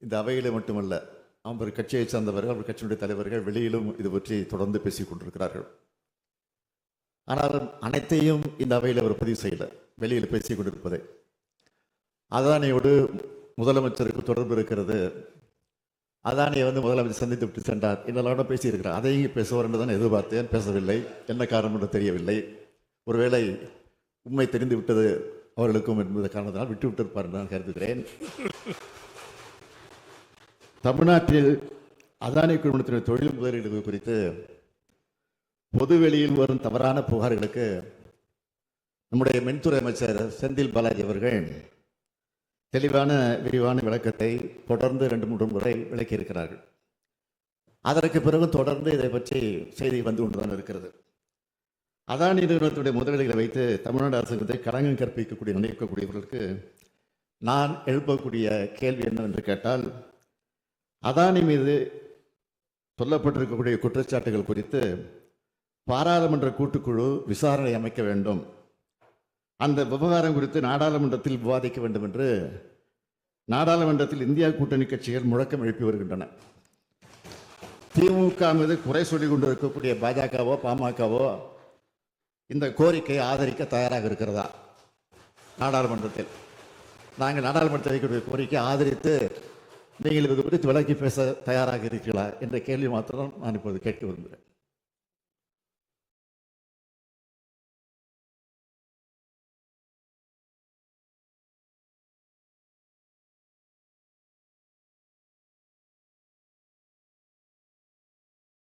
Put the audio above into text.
இந்த அவையில் மட்டுமல்ல, அவர் கட்சியை சார்ந்தவர்கள், அவர் கட்சியினுடைய தலைவர்கள் வெளியிலும் இது பற்றி தொடர்ந்து பேசிக் கொண்டிருக்கிறார்கள். ஆனால் அனைத்தையும் இந்த அவையில் அவர் பதிவு செய்யல, வெளியில் பேசிக் கொண்டிருப்பதை. அதானியோடு முதலமைச்சருக்கு தொடர்பு இருக்கிறது, அதானியை முதலமைச்சர் சந்தித்து விட்டு சென்றார் என்னெல்லாம் பேசியிருக்கிறார். அதையும் பேசுவார் என்று தான் எதிர்பார்த்தேன். பேசவில்லை. என்ன காரணம் என்று தெரியவில்லை. ஒருவேளை உண்மை தெரிந்து விட்டது அவர்களுக்கும் என்பது காரணத்தினால் விட்டுவிட்டிருப்பார் என்று நான் கருதுகிறேன். தமிழ்நாட்டில் அதானி குழுமத்தினர் தொழில் முதலீடு குறித்து பொதுவெளியில் வரும் தவறான புகார்களுக்கு நம்முடைய மின்துறை அமைச்சர் செந்தில் பாலாஜி அவர்கள் தெளிவான விரிவான விளக்கத்தை தொடர்ந்து 2-3 முறை விளக்கியிருக்கிறார்கள். அதற்கு பிறகு தொடர்ந்து இதை பற்றி செய்தி வந்து கொண்டுதான் இருக்கிறது. அதானி நிறுவனத்துடைய முதலீடுகளை வைத்து தமிழ்நாடு அரசுக்கு களங்கம் கற்பிக்கக்கூடிய நினைக்கக்கூடியவர்களுக்கு நான் எழுப்பக்கூடிய கேள்வி என்னவென்று கேட்டால், அதானி மீது சொல்லப்பட்டிருக்கக்கூடிய குற்றச்சாட்டுகள் குறித்து பாராளுமன்ற கூட்டுக்குழு விசாரணை அமைக்க வேண்டும், அந்த விவகாரம் குறித்து நாடாளுமன்றத்தில் விவாதிக்க வேண்டும் என்று நாடாளுமன்றத்தில் இந்தியா கூட்டணி கட்சிகள் முழக்கம் எழுப்பி வருகின்றன. திமுக மீது குறை சொல்லிக் கொண்டிருக்கக்கூடிய பாஜகவோ பாமகவோ இந்த கோரிக்கையை ஆதரிக்க தயாராக இருக்கிறதா? நாடாளுமன்றத்தில் நாங்கள் நாடாளுமன்றத்தில் வைக்கக்கூடிய கோரிக்கையை ஆதரித்து நீங்கள் இது குறித்து விளக்கி பேச தயாராக இருக்கிறீர்களா என்ற கேள்வி மாத்திரம் நான் இப்போது கேட்க விரும்புகிறேன்.